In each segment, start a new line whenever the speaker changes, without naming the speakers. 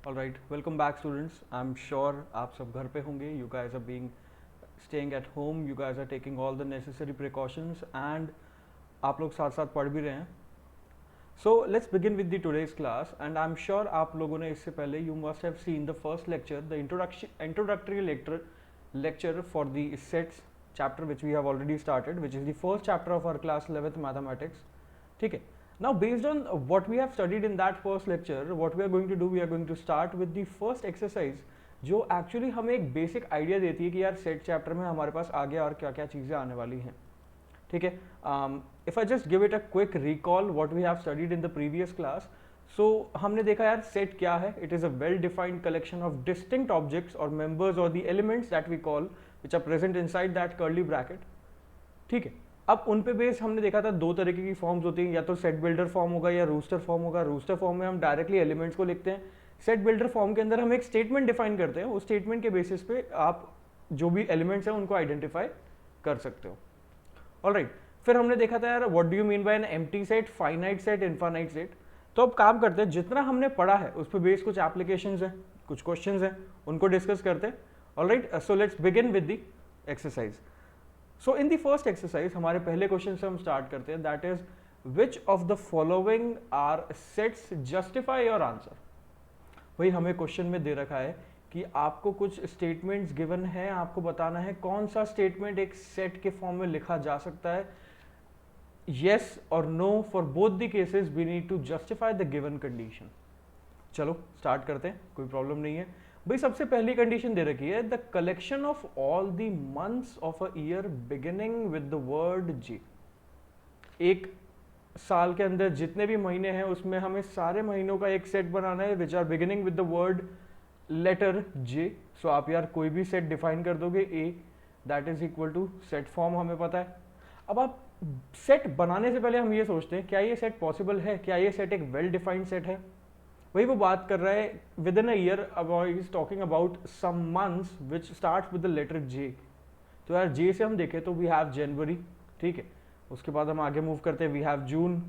All right, welcome back students. I'm sure आप सब घर पे होंगे. You guys are being staying at home. You guys are taking all the necessary precautions and आप लोग साथ साथ पढ़ भी रहे हैं. So let's begin with the today's class and I'm sure आप लोगों ने इससे पहले you must have seen the first lecture, the introductory lecture for the sets chapter which we have already started, which is the first chapter of our class 11th mathematics. ठीक है. Now based on what we have studied in that first lecture, what we are going to do, we are going to start with the first exercise जो actually हमें एक basic idea देती है कि यार set chapter में हमारे पास आगे और क्या क्या चीज़ें आने वाली हैं. ठीक है. If I just give it a quick recall what we have studied in the previous class. So हमने देखा यार सेट क्या है. It is a well defined collection of distinct objects और मेंबर्स और the elements that we call which are present inside that curly bracket. ठीक है. अब उन पे बेस हमने देखा था दो तरीके की फॉर्म्स होती हैं, या तो सेट बिल्डर फॉर्म होगा या रूस्टर फॉर्म होगा. रूस्टर फॉर्म में हम डायरेक्टली एलिमेंट्स को लिखते हैं. सेट बिल्डर फॉर्म के अंदर हम एक स्टेटमेंट डिफाइन करते हैं. उस स्टेटमेंट के बेसिस पे आप जो भी एलिमेंट्स हैं उनको आइडेंटिफाई कर सकते हो. ऑलराइट. फिर हमने देखा था यार what do you mean by an empty set, finite set, infinite set. तो अब काम करते हैं, जितना हमने पढ़ा है उस पर बेस कुछ एप्लीकेशंस हैं, कुछ क्वेश्चंस हैं, उनको डिस्कस करते हैं. Alright, so let's begin with the exercise. So in the first exercise हमारे पहले क्वेश्चन से हम स्टार्ट करते हैं. That is which of the following are sets, justify your answer. वही हमें क्वेश्चन में दे रखा है कि आपको कुछ स्टेटमेंट्स गिवन है, आपको बताना है कौन सा स्टेटमेंट एक सेट के फॉर्म में लिखा जा सकता है. येस और no, for both the cases we need to justify the given condition. चलो स्टार्ट करते हैं, कोई प्रॉब्लम नहीं है. भाई सबसे पहली कंडीशन दे रखी है the collection of all the months of a year beginning with the word J. एक साल के अंदर जितने भी महीने हैं उसमें हमें सारे महीनों का एक सेट बनाना है which are beginning with the word letter J. So आप यार कोई भी सेट डिफाइन कर दोगे A, that is equal to set form हमें पता है. अब आप सेट बनाने से पहले हम ये सोचते हैं क्या ये सेट पॉसिबल है, क्या ये सेट एक वेल डिफाइंड सेट है. वही वो बात कर रहा है विद इन अ ईयर. अब is talking about some months which starts with the letter J. तो यार जे से हम देखें तो वी हैव जनवरी. ठीक है. उसके बाद हम आगे मूव करते हैं, we have June,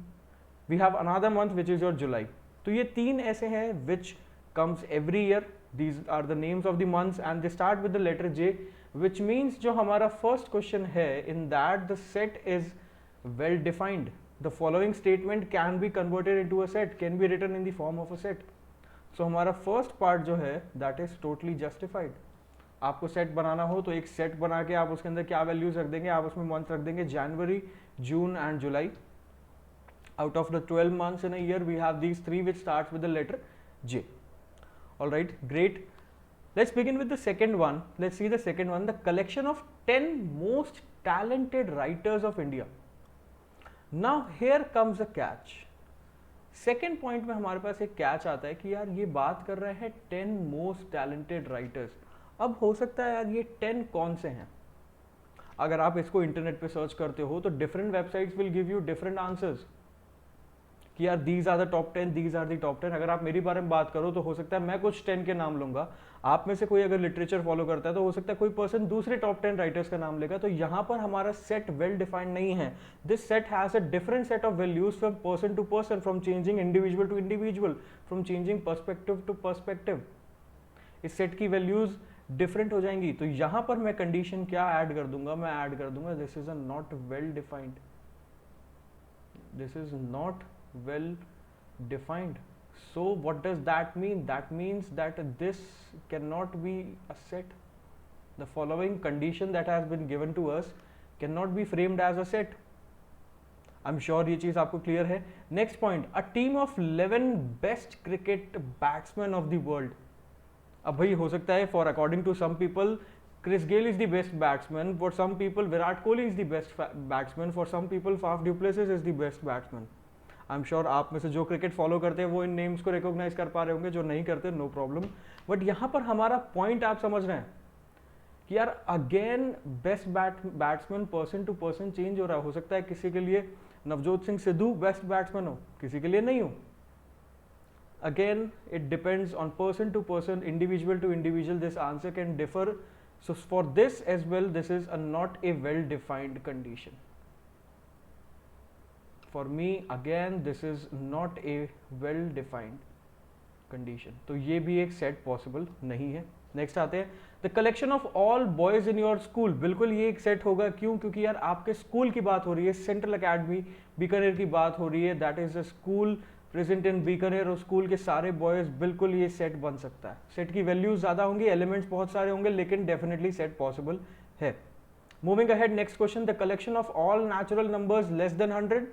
we have another month which is your July. तो ये तीन ऐसे हैं which comes every year. These are the names of the months and they start with the letter J, which means जो हमारा first question है in that the set is well defined. The following statement can be converted into a set, can be written in the form of a set. So हमारा first part जो है that is totally justified. आपको set बनाना हो तो एक set बना के आप उसके अंदर क्या वैल्यूज रख देंगे, आप उसमें मंथ रख देंगे January, June and July. Out of the 12 months in a year we have these three which starts with the letter J. All right, great. Let's begin with the second one. Let's see the second one, the collection of 10 most talented writers of India. Now here comes a catch. Second point में हमारे पास एक catch आता है कि यार ये बात कर रहे हैं 10 मोस्ट टैलेंटेड राइटर्स. अब हो सकता है यार ये 10 कौन से हैं. अगर आप इसको इंटरनेट पे सर्च करते हो तो different websites will give you different answers कि यार these are the top 10, these are the top 10. अगर आप मेरी बारे में बात करो तो हो सकता है मैं कुछ 10 के नाम लूंगा, आप में से कोई अगर लिटरेचर फॉलो करता है तो हो सकता है कोई पर्सन दूसरे टॉप 10 राइटर्स का नाम लेगा. तो यहाँ पर हमारा सेट वेल डिफाइंड नहीं है. This set has a different set of values from person to person, from changing individual to individual, from changing perspective to perspective. इस सेट की वैल्यूज डिफरेंट हो जाएंगी. तो यहाँ पर मैं कंडीशन क्या ऐड कर दूंगा, मैं ऐड कर दूंगा this is a not well defined, this is not well defined. So what does that mean? That means that this cannot be a set. The following condition that has been given to us cannot be framed as a set. I'm sure ये चीज आपको clear है. Next point, a team of 11 best cricket batsmen of the world. अब भाई हो सकता है for according to some people Chris Gayle is the best batsman, for some people Virat Kohli is the best batsman, for some people Faf du Plessis is the best batsman. I am sure आप में से जो cricket follow करते हैं वो इन names को recognise कर पा रहे होंगे, जो नहीं करते नो प्रॉब्लम. बट यहाँ पर हमारा पॉइंट आप समझ रहे हैं कि यार again best batsman person to person change हो रहा है. हो सकता है किसी के लिए नवजोत सिंह सिद्धू बेस्ट बैट्समैन हो, किसी के लिए नहीं हो. Again it depends on person to person, individual to individual, this answer can differ. So for this as well this is a not a well defined condition. For me again this is not a well defined. Condition, तो ये भी एक set possible नहीं है। Next आते हैं, the collection of all boys in your school, बिल्कुल ये एक सेट होगा, क्यों? क्योंकि यार आपके स्कूल की बात हो रही है, सेंट्रल अकेडमी बीकानेर की बात हो रही है, that is a school present in Bikaner, और स्कूल के सारे बॉयज, बिल्कुल ये सेट बन सकता है। सेट की वैल्यूज ज्यादा होंगी, एलिमेंट्स बहुत सारे होंगे, लेकिन डेफिनेटली सेट पॉसिबल है। Moving ahead, next question, the collection of all natural numbers less than 100,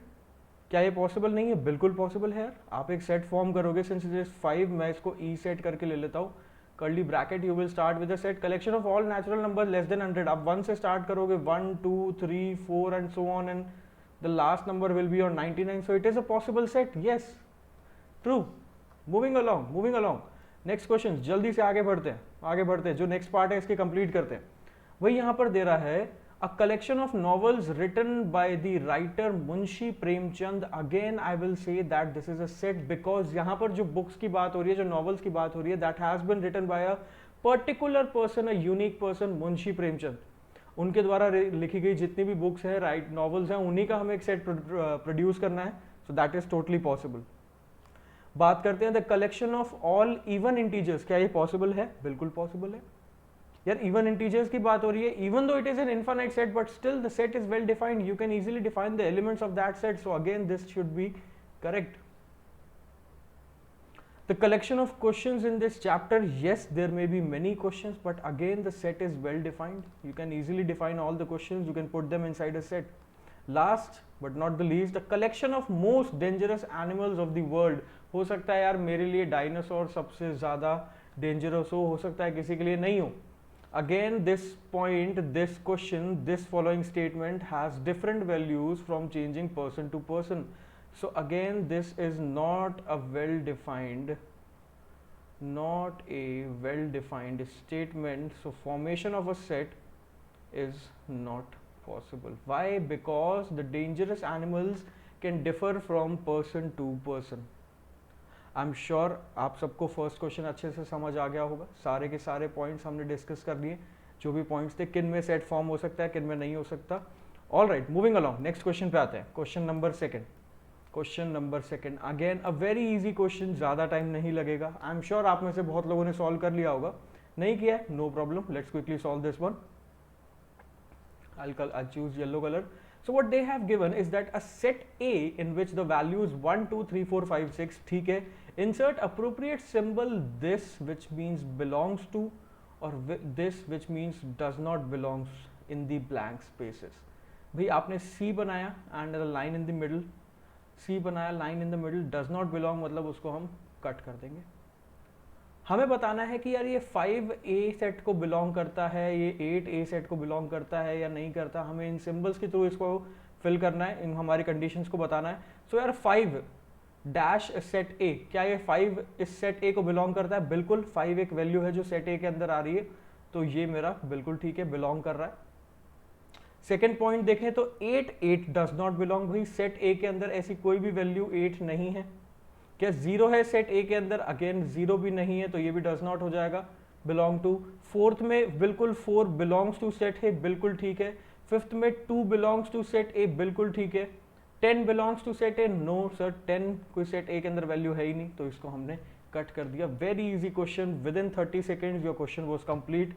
क्या ये पॉसिबल नहीं है? बिल्कुल पॉसिबल है यार। आप एक सेट फॉर्म करोगे, सिंस इट इज 5, मैं इसको ई सेट करके ले लेता हूँ, curly bracket, you will start with the set collection of all natural numbers less than 100। आप 1 से स्टार्ट करोगे, 1 2 3 4 and so on, and the last number will be on 99, so it is a possible set, yes, true. Moving along, next question, जल्दी से आगे बढ़ते हैं, जो next part है इसके कंप्लीट करते हैं। वही यहां पर दे रहा है, a collection of novels written by the writer Munshi Premchand. Again I will say that this is a set, because यहां पर जो बुक्स की बात हो रही है, जो नॉवेल्स की बात हो रही है, that has been written by a particular person, a unique person, Munshi Premchand. उनके द्वारा लिखी गई जितनी भी बुक्स है, राइट नॉवेल्स हैं, उन्हीं का हमें एक सेट प्रोड्यूस करना है, so that is totally possible. बात करते हैं the collection of all even integers, क्या ये पॉसिबल है? बिल्कुल पॉसिबल है यार। इवन इंटीजर्स की बात हो रही है, even though it is an infinite set, but still the set is well defined, you can easily define the elements of that set, so again this should be correct. The collection of questions in this chapter, yes, there may be many questions, but again the set is well defined. You can easily define all the questions, you can put them inside a set. Last but not the least, the collection of most dangerous animals of the world. हो सकता है यार मेरे लिए dinosaur सबसे ज़्यादा dangerous हो सकता है किसी के लिए नहीं हो। Again, this point, this question, this following statement has different values from changing person to person. So again, this is not a well-defined statement. So formation of a set is not possible. Why? Because the dangerous animals can differ from person to person. I am sure आप सबको first question अच्छे से समझ आ गया होगा, सारे के सारे पॉइंट्स हमने डिस्कस कर लिए, जो भी पॉइंट्स थे, किन में सेट फॉर्म हो सकता है, किन में नहीं हो सकता। All right, moving along, next question पे आते हैं, question number second. Again a very easy question, ज़्यादा टाइम नहीं लगेगा। आई एम श्योर आप में से बहुत लोगों ने सॉल्व कर लिया होगा, नहीं किया है no problem, let's quickly solve this one. I'll choose yellow color. So what they have given is that a set A in which the values 1 2 3 4 5 6, ठीक है, insert appropriate symbol this which means belongs to, or this which means does not belongs in the blank spaces. भाई आपने C बनाया and a line in the middle, C बनाया, line in the middle, does not belong मतलब उसको हम cut कर देंगे। हमें बताना है कि यार ये 5A सेट को बिलोंग करता है, ये 8A सेट को बिलोंग करता है या नहीं करता, हमें इन सिंबल्स के थ्रू इसको फिल करना है, इन हमारी कंडीशंस को बताना है। सो यार 5 डैश सेट A, क्या ये 5 इस सेट A को बिलोंग करता है? बिल्कुल, 5 एक वैल्यू है जो सेट A के अंदर आ रही है, तो ये मेरा बिल्कुल ठीक है, बिलोंग कर रहा है। सेकेंड पॉइंट देखें तो 8 डज नॉट बिलोंग, भाई सेट A के अंदर ऐसी कोई भी वैल्यू 8 नहीं है। क्या 0 है सेट A के अंदर? अगेन 0 भी नहीं है, तो ये भी डज नॉट हो जाएगा, बिलोंग टू। फोर्थ में बिल्कुल 4 बिलोंग्स टू सेट है, बिल्कुल ठीक है। फिफ्थ में 2 बिलोंग्स टू सेट A, बिल्कुल ठीक है। 10 belongs to set A, no sir, 10 कोई सेट A के अंदर वैल्यू है ही नहीं, तो इसको हमने कट कर दिया। Very easy question, within 30 seconds your question was complete.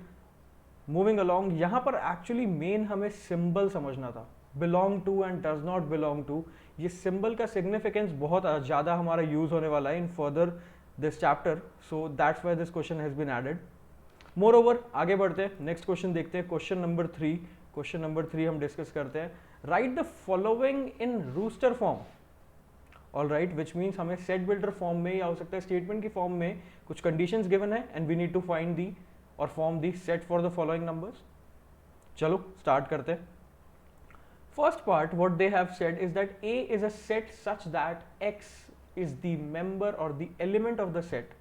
Moving along, यहाँ पर एक्चुअली मेन हमें सिंबल समझना था, belong to and does not belong to. ये सिंबल का सिग्निफिकेंस बहुत ज़्यादा हमारा यूज होने वाला है in further this chapter, so that's why this question has been added. Moreover, आगे बढ़ते हैं, नेक्स्ट क्वेश्चन देखते हैं, क्वेश्चन नंबर 3 हम डिस्कस करते हैं। Write the following in roster form, all right, which means हमें सेट बिल्डर फॉर्म में या हो सकता है स्टेटमेंट की फॉर्म में कुछ कंडीशंस गिवन है and we need to find the or form the set for the following numbers. चलो स्टार्ट करते हैं। First part, what they have said is that A is a set such that X is the member or the element of the set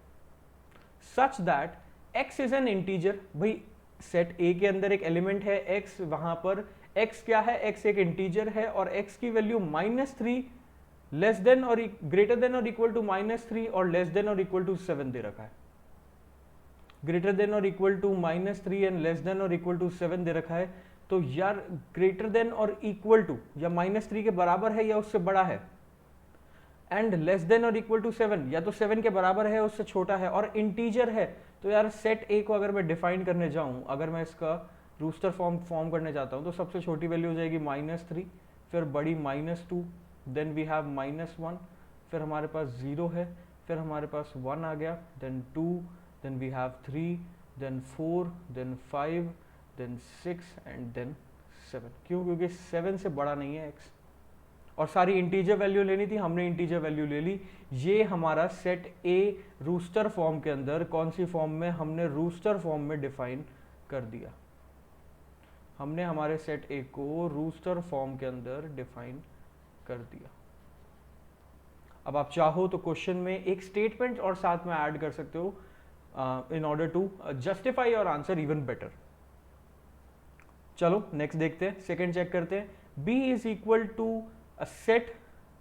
such that X is an integer। भाई set A के अंदर एक element है X, वहां पर X क्या है? X एक इंटीजर है और X की वैल्यू -3 लेस देन और ग्रेटर देन और इक्वल टू -3 और लेस देन और इक्वल टू 7 दे रखा है। ग्रेटर देन और equal to -3 and less than और इक्वल टू 7 दे रखा है, तो यार ग्रेटर देन और इक्वल टू या -3 के बराबर है या उससे बड़ा है? एंड लेस देन और इक्वल टू 7, या तो 7 के बराबर है उससे छोटा है और इंटीजर है, तो यार सेट ए को अगर मैं डिफाइन करने जाऊं, अगर मैं इसका रूस्टर फॉर्म करने जाता हूं, तो सबसे छोटी वैल्यू हो जाएगी -3, फिर बड़ी -2, देन वी हैव -1, फिर हमारे पास 0 है, फिर हमारे पास 1 आ गया, then 2, then we have 3, then 4, then 5, then 6 and then 7। क्यों? क्योंकि 7 से बड़ा नहीं है x, और सारी इंटीजर वैल्यू लेनी थी, हमने इंटीजर वैल्यू ले ली। ये हमारा सेट ए रूस्टर फॉर्म के अंदर, कौन सी फॉर्म में? हमने रूस्टर फॉर्म में डिफाइन कर दिया, हमने हमारे सेट ए को रूस्टर फॉर्म के अंदर डिफाइन कर दिया। अब आप चाहो तो क्वेश्चन में एक स्टेटमेंट और साथ में ऐड कर सकते हो in order to justify your answer even better. चलो नेक्स्ट देखते हैं, सेकंड चेक करते हैं। b is equal to a set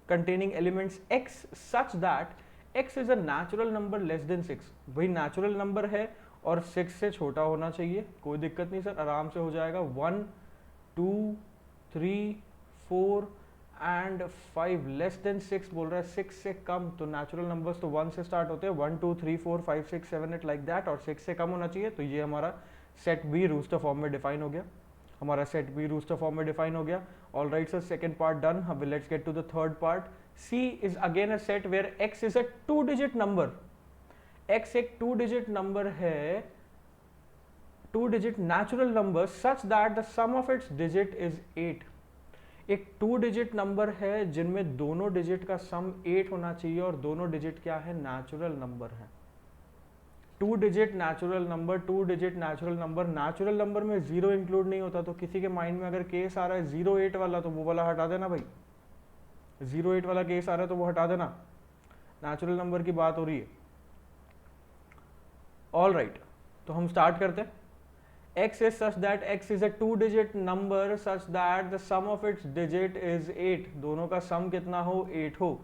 containing elements x such that x is a natural number less than 6। वही नेचुरल नंबर है और 6 से छोटा होना चाहिए, कोई दिक्कत नहीं सर, आराम से हो जाएगा। 1 2 3 4 एंड 5 लेस देन 6 बोल रहा है, 6 से कम, तो नेचुरल नंबर्स तो 1 से स्टार्ट होते हैं, 1 2 3 4 5 6 7 8 लाइक दैट, और 6 से कम होना चाहिए। तो ये हमारा सेट बी रूस्टर फॉर्म में डिफाइन हो गया, हमारा सेट बी रूस्टर फॉर्म में डिफाइन हो गया। All right sir, second part done. अब let's get to the third part. C is again a set where X is a 2 digit number. X एक 2 digit number है, 2 digit natural number such that the sum of its digit is 8। एक 2 digit number है जिनमें दोनों digit का सम 8 होना चाहिए, और दोनों डिजिट क्या है? नेचुरल नंबर है। 2 digit natural number, 2 digit natural number, natural number में 0 इंक्लूड नहीं होता। तो किसी के माइंड में अगर केस आ रहा है 08 वाला, तो वो वाला हटा देना भाई, 08 वाला केस आ रहा है तो वो हटा देना, नेचुरल नंबर की बात हो रही है। ऑल राइट, तो हम स्टार्ट करते हैं। x is such that x is a 2 digit number such that the sum of its digit is 8। दोनों का सम कितना हो? 8 हो।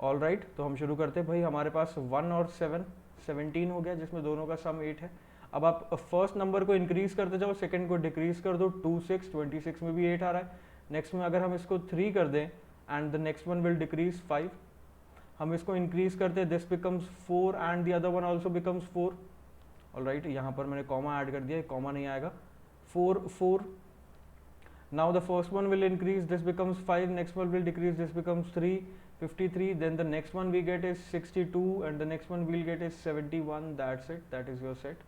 ऑल राइट, तो हम शुरू करते हैं भाई। हमारे पास 1 और 7 17 हो गया, जिसमें दोनों का सम 8 है। अब आप फर्स्ट नंबर को इंक्रीज करते जाओ, सेकंड को डिक्रीज कर दो। 2 6 26 में भी 8 आ रहा है। नेक्स्ट में अगर हम इसको 3 कर दें and the next one will decrease 5। हम इसको इंक्रीज करते हैं, this becomes 4 and the other one also becomes 4। All right, यहाँ पर मैंने कॉमा ऐड कर दिया, कॉमा नहीं आएगा। 4 4। Now the first one will increase, this becomes 5, next one will decrease, this becomes 3 53, then the next one we get is 62 and the next one we'll get is 71। that's it, that is your set,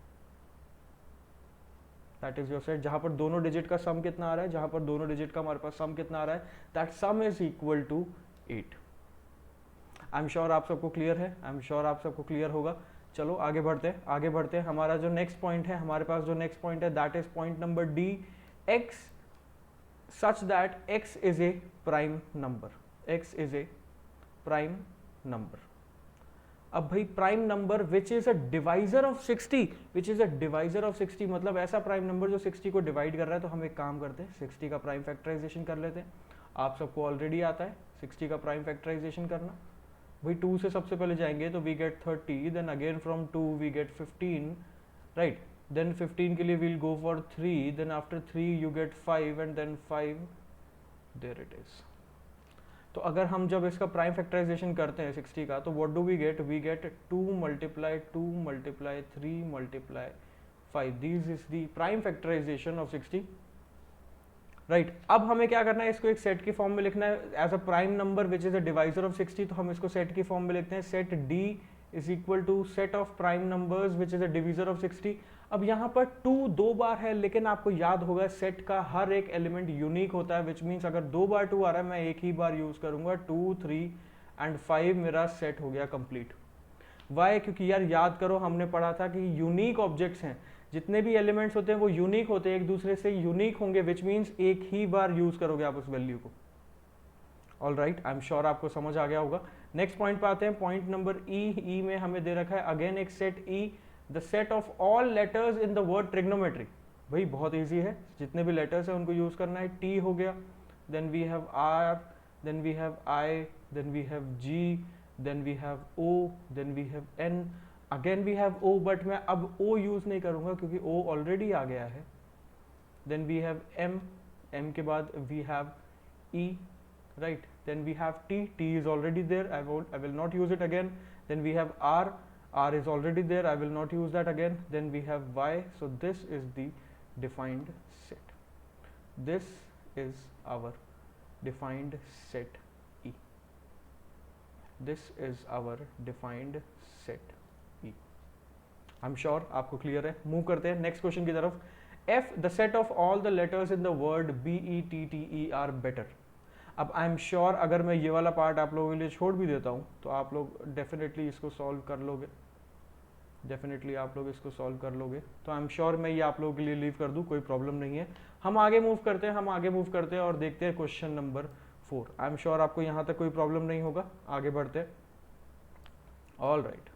that is your set। जहाँ पर दोनों digit का सम कितना आ रहा है, जहाँ पर दोनों डिजिट का हमारे पास सम कितना आ रहा है, that sum is equal to 8। I am sure आप सबको क्लियर है, आई एम श्योर आप सबको क्लियर होगा। चलो आगे बढ़ते हैं, आगे बढ़ते हैं। हमारा जो नेक्स्ट पॉइंट है, हमारे पास जो नेक्स्ट पॉइंट है, that is point number D. X such that X is a prime number, x is a prime number. अब भाई prime number which is a divisor of 60, which is a divisor of 60 मतलब ऐसा prime number जो 60 को divide कर रहा है। तो हम एक काम करते हैं, 60 का प्राइम फैक्टराइजेशन कर लेते हैं। आप सबको ऑलरेडी आता है 60 का प्राइम फैक्टराइजेशन करना। भाई 2 से सबसे पहले जाएंगे तो we get 30, then again from 2 we get 15, right. Then 15 के लिए we'll go for 3, then after 3 you get 5 and then 5, there it is. तो अगर हम जब इसका प्राइम फैक्टराइजेशन करते हैं 60 का, तो what do we get? We get 2 multiply 2 multiply 3 multiply 5। This is the prime factorization of 60, right. अब हमें क्या करना है? इसको एक सेट की फॉर्म में लिखना है as a prime number which is a divisor of 60। तो हम इसको सेट की फॉर्म में लिखते हैं, set D is equal to set of prime numbers which is a divisor of 60। अब यहाँ पर 2 2 बार है, लेकिन आपको याद होगा सेट का हर एक एलिमेंट यूनिक होता है, विच मीन्स अगर 2 बार 2 आ रहा है, मैं एक ही बार यूज करूंगा। 2 3 एंड 5 मेरा सेट हो गया कंप्लीट। वाई? क्योंकि यार याद करो, हमने पढ़ा था कि यूनिक ऑब्जेक्ट्स हैं, जितने भी एलिमेंट्स होते हैं वो यूनिक होते हैं, एक दूसरे से यूनिक होंगे, विच मीन्स एक ही बार यूज करोगे आप उस वैल्यू को। All right, I am sure आपको समझ आ गया होगा। नेक्स्ट पॉइंट पे आते हैं, पॉइंट नंबर ई में हमें दे रखा है अगेन एक set E, the set of all letters in the word trigonometry. भाई बहुत ईजी है, जितने भी लेटर्स हैं उनको यूज करना है। टी हो गया, then we have R, then we have I, then we have G, then we have O, then we have N, again we have O, but मैं अब ओ यूज नहीं करूंगा क्योंकि ओ ऑलरेडी आ गया है। Then we have M, M के बाद we have E, right. then we have t, t is already there, I will not use it again. Then we have r, r is already there, I will not use that again. Then we have y. So this is the defined set. This is our defined set E. This is our defined set E. I'm sure आपको clear है. Move करते हैं next question की तरफ. F, the set of all the letters in the word B, E, T, T, E are better. अब I am sure अगर मैं ये वाला पार्ट आप लोगों के लिए छोड़ भी देता हूँ तो आप लोग डेफिनेटली इसको सॉल्व कर लोगे. डेफिनेटली आप लोग इसको सॉल्व कर लोगे. तो आई एम श्योर मैं ये आप लोगों के लिए लीव कर दूँ, कोई प्रॉब्लम नहीं है. हम आगे मूव करते हैं, हम आगे मूव करते हैं और देखते हैं question number 4. I am sure आपको यहाँ तक कोई प्रॉब्लम नहीं होगा. आगे बढ़ते हैं. ऑल राइट,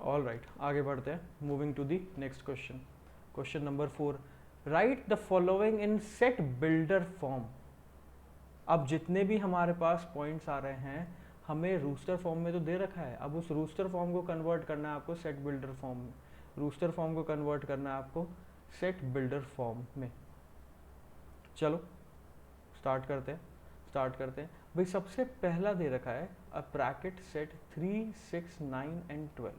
ऑल राइट, आगे बढ़ते हैं. Moving to the next question. Question number 4. Right the following in set builder form. अब जितने भी हमारे पास पॉइंट्स आ रहे हैं हमें रूस्टर फॉर्म में तो दे रखा है. अब उस रूस्टर फॉर्म को कन्वर्ट करना है आपको सेट बिल्डर फॉर्म में. रूस्टर फॉर्म को कन्वर्ट करना है आपको सेट बिल्डर फॉर्म में. चलो स्टार्ट करते हैं, स्टार्ट करते हैं. भाई सबसे पहला दे रखा है a bracket set 3, 6, 9 and 12.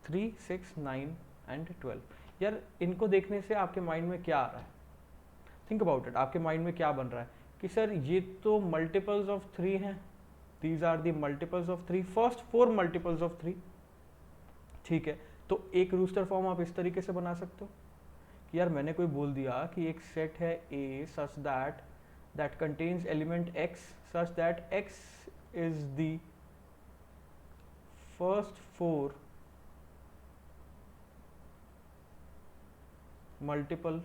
3, 6, 9 and 12. यार इनको देखने से आपके माइंड में क्या आ रहा है? Think about it. आपके माइंड में क्या बन रहा है कि सर ये तो मल्टीपल्स ऑफ 3 हैं. These are the multiples of 3. First 4 multiples of 3. ठीक है, तो एक रूस्टर फॉर्म आप इस तरीके से बना सकते हो कि यार मैंने कोई बोल दिया कि एक सेट है A such that contains element X such that X is the first 4 multiple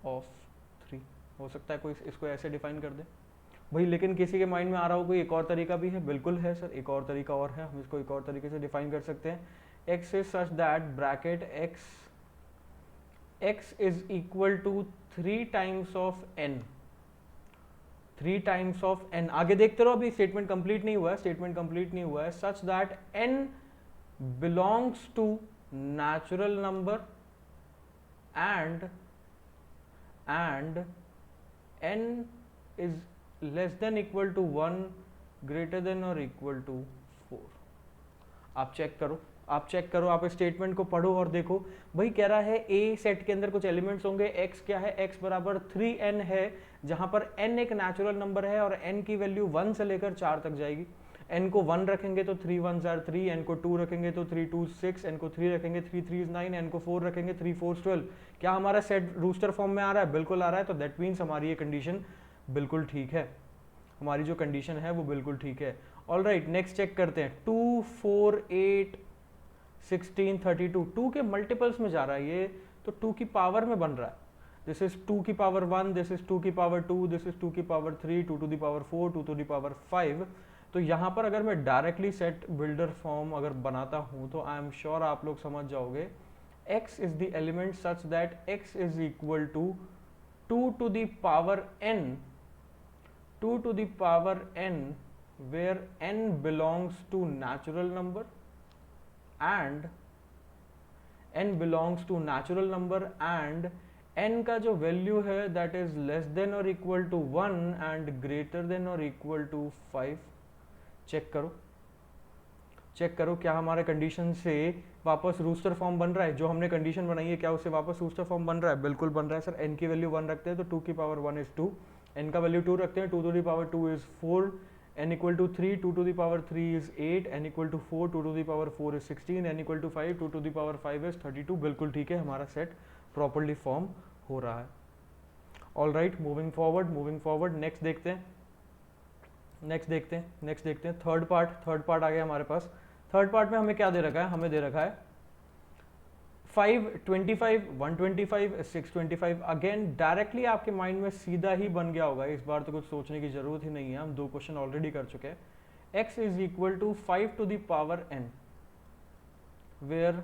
of 3. हो सकता है कोई इसको ऐसे डिफाइन कर दे भाई. लेकिन किसी के माइंड में आ रहा हो कोई एक और तरीका भी है. बिल्कुल है सर, एक और तरीका और है. हम इसको एक और तरीके से डिफाइन कर सकते हैं. x is such that bracket x is equal to 3 times of n. 3 times of n. आगे देखते रहो, अभी स्टेटमेंट कंप्लीट नहीं हुआ है. स्टेटमेंट कंप्लीट नहीं हुआ है. Such that n belongs to natural number and n is less than equal to 1 greater than or equal to 4. आप चेक करो, आप चेक करो, आप स्टेटमेंट को पढ़ो और देखो. भाई कह रहा है A सेट के अंदर कुछ एलिमेंट्स होंगे. x क्या है? x बराबर 3n है, जहां पर n एक नेचुरल नंबर है और n की वैल्यू 1 से लेकर 4 तक जाएगी. n को 1 रखेंगे तो 3 1s are 3, n को 2 रखेंगे तो 3 2s 6, n को 3 रखेंगे 3 3s 9, n को 4 रखेंगे 3 4s 12. क्या हमारा सेट रूस्टर फॉर्म में आ रहा है? बिल्कुल आ रहा है. तो दैट मीन्स हमारी ये कंडीशन बिल्कुल ठीक है. हमारी जो कंडीशन है वो बिल्कुल ठीक है. ऑल राइट, नेक्स्ट चेक करते हैं. 2 4 8 16 32. 2 के मल्टीपल्स में जा रहा है ये, तो 2 की पावर में बन रहा है. दिस इज 2 की पावर 1, दिस इज 2 की पावर 2, दिस इज 2 की power 3, 2 to the power 4, 2 to the power 5. तो यहाँ पर अगर मैं डायरेक्टली सेट बिल्डर फॉर्म अगर बनाता हूँ तो आई एम श्योर आप लोग समझ जाओगे. x is the element such that x is equal to 2 to the power n, 2 to the power n where n belongs to natural number and n belongs to natural number and n का जो value है that is less than और equal to 1 and greater than और equal to 5. Check करो, check करो क्या हमारे condition से वापस रूस्टर फॉर्म बन रहा है. जो हमने कंडीशन बनाई है क्या उससे वापस रूस्टर फॉर्म बन रहा है? बिल्कुल बन रहा है सर. n की वैल्यू 1 रखते हैं तो 2 की पावर 1 इज 2, n का वैल्यू 2 रखते हैं 2 to the power 2 is 4, n equal to 3, 2 to the power 3 is 8, n equal to 4, 2 to the power 4 is 16, n equal to 5, 2 to the power 5 is 32. बिल्कुल ठीक है, हमारा सेट प्रॉपर्ली फॉर्म हो रहा है. All right, moving forward, moving forward. Next देखते हैं, next देखते हैं, नेक्स्ट देखते हैं. थर्ड पार्ट आ गया हमारे पास. थर्ड पार्ट में हमें क्या दे रखा है? हमें दे रखा है 5 25 125 625. अगेन डायरेक्टली आपके माइंड में सीधा ही बन गया होगा, इस बार तो कुछ सोचने की जरूरत ही नहीं है. हम 2 क्वेश्चन ऑलरेडी कर चुके हैं. x is equal to 5 to the power n where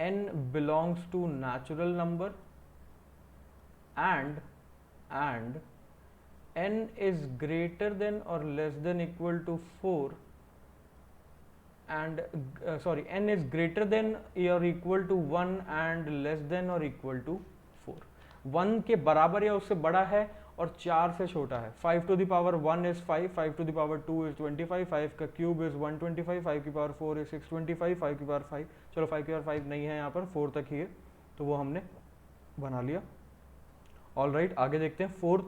n belongs to natural number and n is greater than or less than equal to 4 and sorry, n is greater than or equal to 1 and less than or equal to 4. 1 के बराबर या उससे बड़ा है और 4 से छोटा है. 5 to the power 1 is 5, 5 to the power 2 is 25, 5 का क्यूब is 125, 5 की पावर 4 is 625, 5 की पावर 5, चलो 5 की पावर 5 नहीं है यहाँ पर, 4 तक ही है, तो वो हमने बना लिया. ऑल राइट, आगे देखते हैं. Fourth,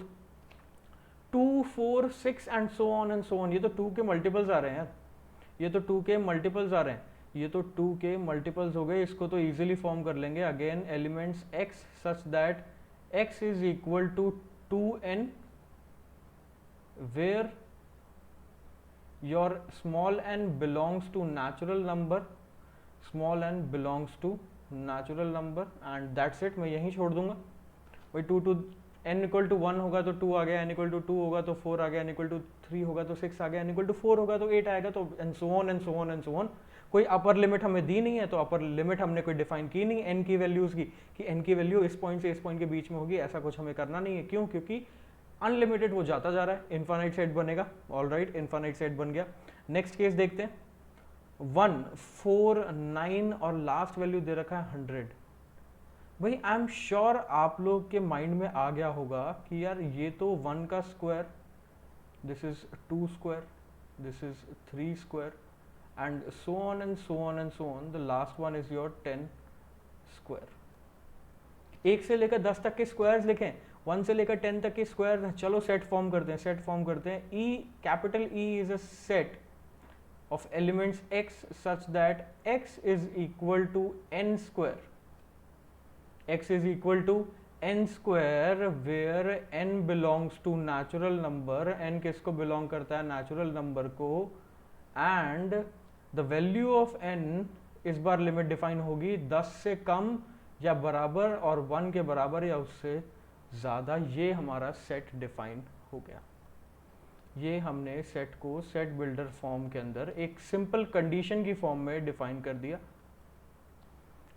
2, 4, 6 and so on and so on. ये तो 2 के मल्टीपल्स आ रहे हैं यार, ये तो 2 के मल्टीपल्स आ रहे हैं, ये तो 2 के मल्टीपल्स हो गए. इसको तो इजीली फॉर्म कर लेंगे. Again elements x such that x is equal to 2n where your small n belongs to natural number, small n belongs to natural number and that's it. मैं यहीं छोड़ दूंगा भाई. 2 to n इक्वल टू 1 होगा तो 2 आ गया, n equal to 2 होगा तो 4 आ गया, n इक्वल टू 3 होगा तो 6 आ गया, n इक्वल टू 4 होगा तो 8 आएगा, तो and so on and so on and so on. कोई अपर लिमिट हमें दी नहीं है, तो अपर लिमिट हमने कोई डिफाइन की नहीं n की वैल्यूज की, कि n की वैल्यू इस पॉइंट से इस पॉइंट के बीच में होगी, ऐसा कुछ हमें करना नहीं है. क्यों? क्योंकि अनलिमिटेड वो जाता जा रहा है, इनफाइनाइट सेट बनेगा. ऑल राइट, इनफाइनाइट सेट बन गया. नेक्स्ट केस देखते हैं. 1, 4, 9 और लास्ट वैल्यू दे रखा है 100. भाई आई एम श्योर आप लोग के माइंड में आ गया होगा कि यार ये तो 1 का square, this is 2 square, this is 3 square and so on and so on and so on. The last one is your 10 square. 1 से लेकर 10 तक के स्क्वायर्स लिखें, 1 से लेकर 10 तक के स्क्वायर. चलो सेट फॉर्म करते हैं, सेट फॉर्म करते हैं. E, capital E is a set of elements x such that x is equal to n square, x is equal to n square where n belongs to natural number, n किसको belong करता है? natural number को, and the value of n इस बार limit define होगी 10 से कम या बराबर और 1 के बराबर या उससे ज़्यादा. ये हमारा सेट डिफाइन हो गया. ये हमने सेट को सेट बिल्डर फॉर्म के अंदर एक सिंपल कंडीशन की फॉर्म में डिफाइन कर दिया.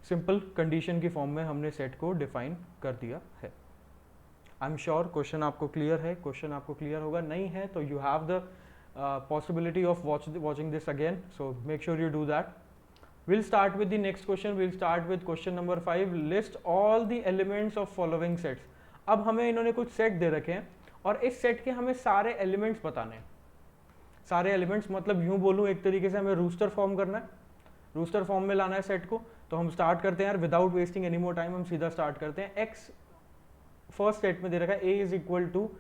सिंपल कंडीशन की फॉर्म में हमने सेट को डिफाइन कर दिया है. आई एम श्योर क्वेश्चन आपको क्लियर है. क्वेश्चन आपको क्लियर होगा, नहीं है तो you have the possibility of watching this again, so make sure you do that. Will start with the next question. Will start with question number 5. List all the elements of following sets. अब हमें इन्होंने कुछ set दे रखे हैं और इस set के हमें सारे एलिमेंट्स बताने हैं. सारे एलिमेंट्स मतलब यूं बोलूं एक तरीके से हमें रूस्टर फॉर्म करना है, रूस्टर फॉर्म में लाना है सेट को. तो हम स्टार्ट करते हैं यार, without wasting any more time हम सीधा स्टार्ट करते हैं. एक्स फर्स्ट सेट में दे रखा है A is equal to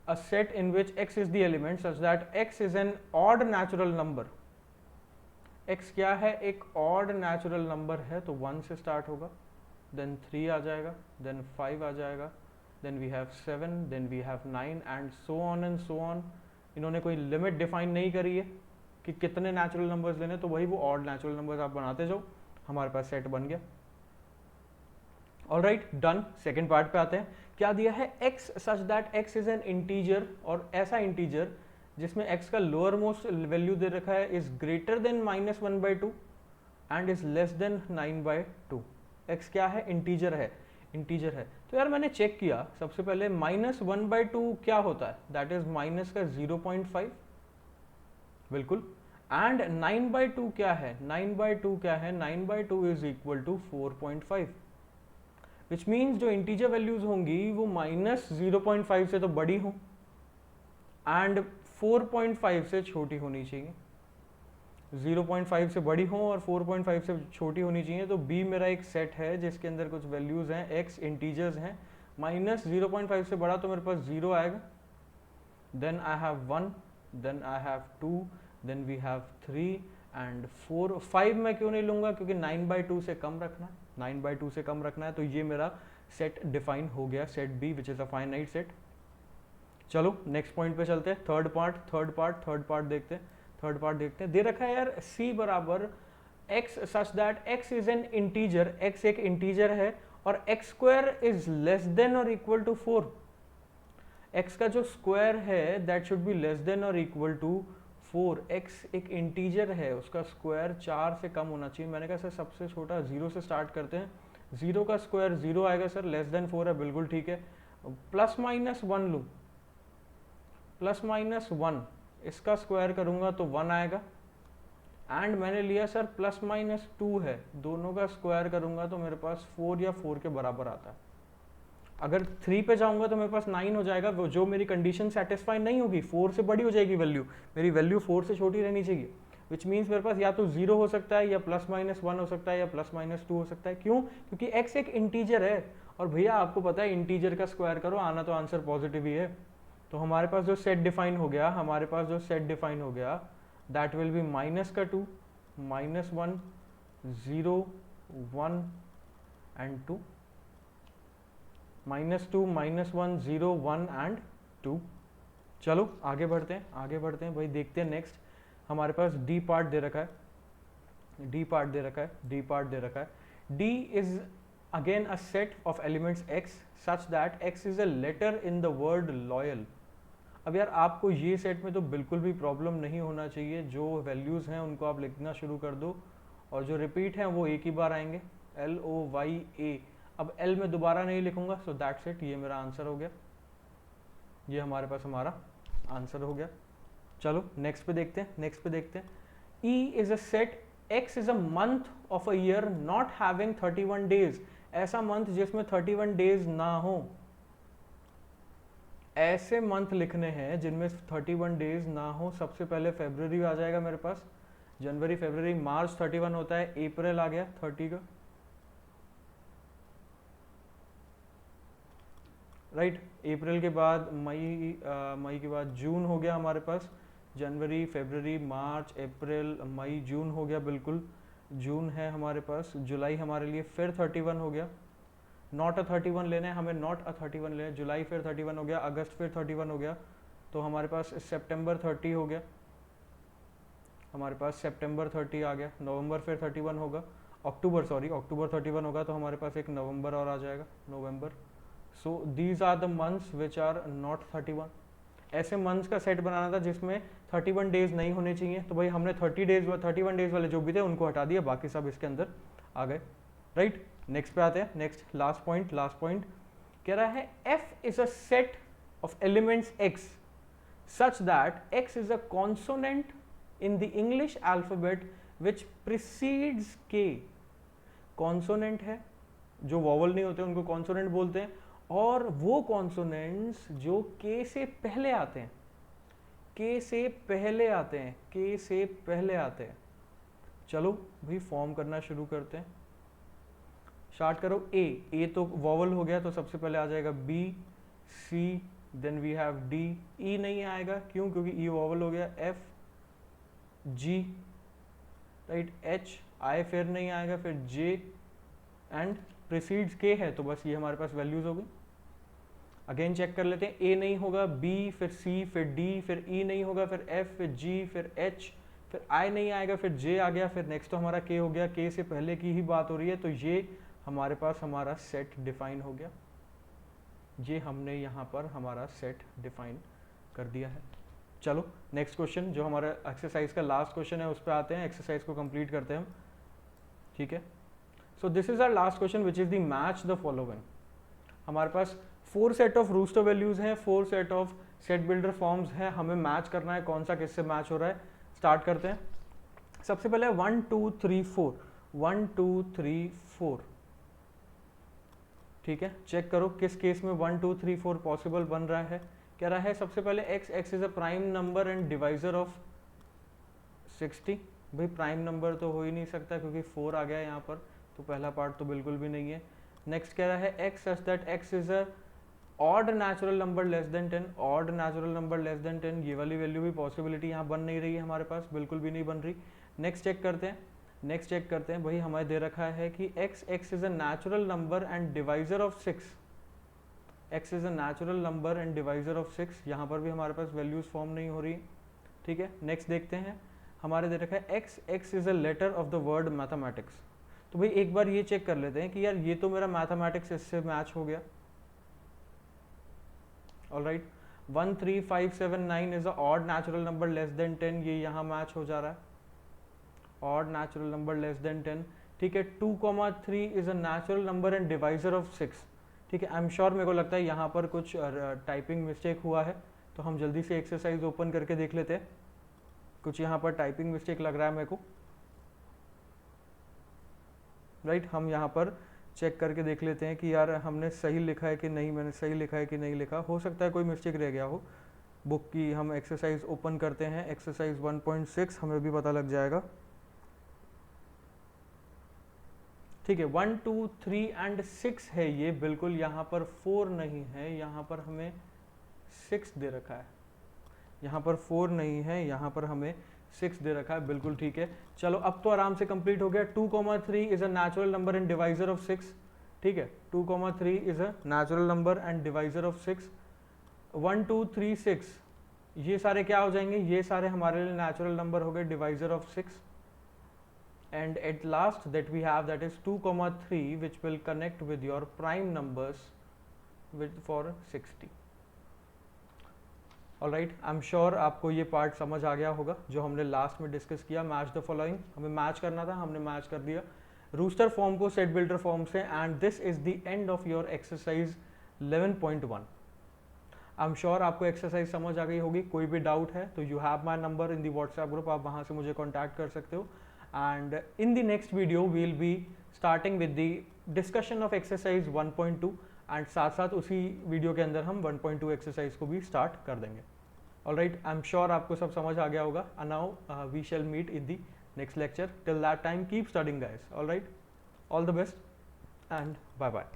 a set in which X is the element such that X is an odd natural number. X क्या है? एक ऑड नेचुरल नंबर है, तो 1 से स्टार्ट होगा, देन 3 आ जाएगा, देन 5 आ जाएगा, then we have 7, then we have 9 and so on and so on. इन्होंने कोई लिमिट डिफाइन नहीं करी है कि कितने नेचुरल नंबर्स लेने, तो वही वो ऑड नेचुरल नंबर्स आप बनाते जाओ, हमारे पास सेट बन गया. All right, done. Second part पे आते हैं. क्या दिया है? x such that x is an integer, और ऐसा इंटीजर जिसमें x का लोअर मोस्ट वैल्यू दे रखा है is greater than -1/2 and is less then 9/2. x क्या है? इंटीजर है, इंटीजर है. तो यार मैंने चेक किया सबसे पहले -1/2 क्या होता है? दैट इज माइनस का 0.5, बिल्कुल. एंड 9/2 क्या है? 9/2 क्या है? 9/2 is equal to 4.5, which means जो इंटीजर वैल्यूज होंगी वो -0.5 से तो बड़ी हों एंड 4.5 से छोटी होनी चाहिए. 0.5 से बड़ी हो और 4.5 से छोटी होनी चाहिए. तो B मेरा एक सेट है जिसके अंदर कुछ वैल्यूज हैं, x इंटीजर्स हैं. -0.5 से बड़ा तो मेरे पास 0 आएगा, then I have 1, then I have 2, then we have 3 and 4. 5 मैं क्यों नहीं लूँगा? क्योंकि 9/2 से कम रखना है, 9/2 से कम रखना है. तो ये मेरा सेट डिफाइन हो गया, set B which is a finite set. चलो नेक्स्ट पॉइंट पे चलते हैं. थर्ड पार्ट देखते हैं. थर्ड पार्ट देखते हैं. दे रखा है यार c बराबर x such that x is an integer, x एक इंटीजर है और x square is less than और इक्वल टू 4. x का जो स्क्वायर है that should be less than और इक्वल टू 4. x एक इंटीजर है, उसका स्क्वायर 4 से कम होना चाहिए. मैंने कहा सर सबसे छोटा 0 से स्टार्ट करते हैं. 0 का स्क्वायर 0 आएगा सर, लेस देन 4 है, बिल्कुल ठीक है. +-1 लूँ, +-1 इसका स्क्वायर करूंगा तो 1 आएगा, एंड मैंने लिया सर प्लस माइनस 2 है, दोनों का स्क्वायर करूंगा तो मेरे पास 4 या 4 के बराबर आता है। अगर 3 पे जाऊंगा तो मेरे पास 9 हो जाएगा, वो जो मेरी कंडीशन सेटिस्फाई नहीं होगी, 4 से बड़ी हो जाएगी वैल्यू, मेरी वैल्यू 4 से छोटी रहनी चाहिए, विच मीन्स मेरे पास या तो 0 हो सकता है या प्लस माइनस 1 हो सकता है या प्लस माइनस 2 हो सकता है। क्यों? क्योंकि x एक इंटीजर है, और भैया आपको पता है इंटीजर का स्क्वायर करो आना तो आंसर पॉजिटिव ही है। तो हमारे पास जो सेट डिफाइन हो गया, हमारे पास जो सेट डिफाइन हो गया, दैट विल बी माइनस का 2, minus 1, 0, 1 and 2, minus 2, minus 1, 0, 1 and 2। चलो आगे बढ़ते हैं, आगे बढ़ते हैं भाई, देखते हैं नेक्स्ट। हमारे पास डी पार्ट दे रखा है, डी पार्ट दे रखा है, डी पार्ट दे रखा है। D is again a set of elements x such that x is a letter in the word loyal. अब यार आपको ये सेट में तो बिल्कुल भी प्रॉब्लम नहीं होना चाहिए, जो वैल्यूज़ हैं उनको आप लिखना शुरू कर दो, और जो रिपीट हैं वो एक ही बार आएंगे, LOYA। अब L में दोबारा नहीं लिखूंगा, सो दैट्स इट, ये मेरा आंसर हो गया, ये हमारे पास हमारा आंसर हो गया। चलो नेक्स्ट पे देखते हैं, नेक्स्ट पे देखते हैं। E is a set, X is a month of a year not having 31 days. ऐसा मंथ जिसमें 31 डेज ना हो, ऐसे मंथ लिखने हैं जिनमें 31 डेज ना हो। सबसे पहले फरवरी आ जाएगा मेरे पास, जनवरी, फरवरी, मार्च 31 होता है, अप्रैल आ गया 30 का, राइट। अप्रैल के बाद मई, मई के बाद जून हो गया हमारे पास, जनवरी, फरवरी, मार्च, अप्रैल, मई, जून हो गया, बिल्कुल जून है हमारे पास। जुलाई हमारे लिए फिर 31 हो गया, नॉट अ 31 लेना है हमें, नॉट अ 31 लेना है। जुलाई फिर 31 हो गया, अगस्त फिर 31 हो गया, तो हमारे पास सितंबर 30 हो गया, हमारे पास सितंबर 30 आ गया। नवंबर फिर 31 होगा, अक्टूबर, सॉरी अक्टूबर 31 होगा, तो हमारे पास एक नवंबर और आ जाएगा, नवंबर। So these are the months which are not 31। ऐसे मंथ्स का सेट बनाना था जिसमें 31 डेज नहीं होने चाहिए, तो भाई हमने 31 डेज वाले जो भी थे उनको हटा दिया, बाकी सब इसके अंदर आ गए, राइट। नेक्स्ट पे आते हैं, next last point, last point कह रहा है f is a set of elements x such that x is a consonant in the English alphabet which precedes k। Consonant है, जो वॉवल नहीं होते उनको कॉन्सोनेंट बोलते हैं, और वो कॉन्सोनेंट्स जो k से पहले आते हैं, k से पहले आते हैं, k से पहले आते हैं। चलो भाई फॉर्म करना शुरू करते हैं, स्टार्ट करो। ए तो वॉवल हो गया, तो सबसे पहले आ जाएगा B, C, then we have D. E नहीं आएगा, क्यों? क्योंकि ई वॉवल हो गया। F, G, right, H, I फिर नहीं आएगा, फिर जे, एंड प्रीसीड्स के है, तो बस ये हमारे पास वैल्यूज होगी। अगेन चेक कर लेते हैं, ए नहीं होगा, बी, फिर सी, फिर डी, फिर ई नहीं होगा, फिर एफ, फिर जी, फिर एच, फिर आई नहीं आएगा, फिर जे आ गया, फिर नेक्स्ट तो हमारा के हो गया। के से पहले की ही बात हो रही है, तो ये हमारे पास हमारा सेट डिफाइन हो गया, ये हमने यहाँ पर हमारा सेट डिफाइन कर दिया है। चलो नेक्स्ट क्वेश्चन, जो हमारा एक्सरसाइज का लास्ट क्वेश्चन है, उस पर आते हैं, एक्सरसाइज को कंप्लीट करते हैं हम, ठीक है। So this is our last question which is the match the following. हमारे पास 4 सेट ऑफ रूस्टर वैल्यूज हैं, 4 set of set builder forms हैं, हमें मैच करना है कौन सा किससे मैच हो रहा है। स्टार्ट करते हैं। सबसे पहले 1 2 3 4, 1 2 3 4, ठीक है। चेक करो किस केस में 1 2 3 4 पॉसिबल बन रहा है। कह रहा है सबसे पहले x is a prime number and divisor of 60। भाई प्राइम नंबर तो हो ही नहीं सकता क्योंकि 4 आ गया यहाँ पर, तो पहला पार्ट तो बिल्कुल भी नहीं है। नेक्स्ट कह रहा है x such that x is a odd natural number less than 10, odd natural number less than 10, ये वाली वैल्यू भी पॉसिबिलिटी यहाँ बन नहीं रही है हमारे पास, बिल्कुल भी नहीं बन रही। नेक्स्ट चेक करते हैं, नेक्स्ट चेक करते हैं। भाई हमें दे रखा है कि x is a natural number and divisor of 6, x is a natural number and divisor of 6, यहाँ पर भी हमारे पास वैल्यूज फॉर्म नहीं हो रही, ठीक है। नेक्स्ट देखते हैं, हमारे दे रखा है x is a letter of the word mathematics. तो भाई एक बार ये चेक कर लेते हैं कि यार ये तो मेरा मैथमेटिक्स इससे मैच हो गया, alright. 1 3 5 7 9 is a odd natural number less than 10, ये यहाँ मैच हो जा रहा है, odd natural number less than 10, ठीक है। 2,3 is a natural number and divisor of 6, ठीक है। आई एम श्योर, मेरे को लगता है यहाँ पर कुछ टाइपिंग मिस्टेक हुआ है, तो हम जल्दी से एक्सरसाइज ओपन करके देख लेते हैं। कुछ यहाँ पर टाइपिंग मिस्टेक लग रहा है मेरे को, राइट हम यहाँ पर चेक करके देख लेते हैं कि यार हमने सही लिखा है कि नहीं, मैंने सही लिखा है कि नहीं लिखा, हो सकता है कोई मिस्टेक रह गया हो। बुक की हम एक्सरसाइज ओपन करते हैं, एक्सरसाइज 1.6 हमें भी पता लग जाएगा। ठीक है, 1 2 3 एंड 6 है ये, बिल्कुल यहाँ पर 4 नहीं है, यहाँ पर हमें 6 दे रखा है, यहाँ पर 4 नहीं है, यहाँ पर हमें 6 दे रखा है, बिल्कुल ठीक है। चलो अब तो आराम से कंप्लीट हो गया। 2,3 is a natural number and divisor of 6। ठीक है, 2,3 is a natural number and divisor of 6। 1 2 3 6 ये सारे क्या हो जाएंगे, ये सारे हमारे लिए नेचुरल नंबर हो गए, divisor of 6। and at last that we have, that is 2,3 which will connect with your prime numbers with for 60. Alright, I am sure आपको ये पार्ट समझ आ गया होगा जो हमने लास्ट में डिस्कस किया। मैच द फॉलोइंग, हमें मैच करना था, हमने मैच कर दिया रूस्टर फॉर्म को सेट बिल्डर फॉर्म से। And this is the end of your exercise 11.1। I am sure आपको एक्सरसाइज समझ आ गई होगी। कोई भी डाउट है तो you have my number in the WhatsApp group, आप वहाँ से मुझे कॉन्टैक्ट कर सकते हो। And in the next video we'll be starting with the discussion of exercise 1.2 and साथ साथ उसी वीडियो के अंदर हम 1.2 एक्सरसाइज को भी स्टार्ट कर देंगे। ऑलराइट, आई एम श्योर आपको सब समझ आ गया होगा। and now we shall meet in the next lecture. Till that time keep studying guys. All right, all the best and bye bye.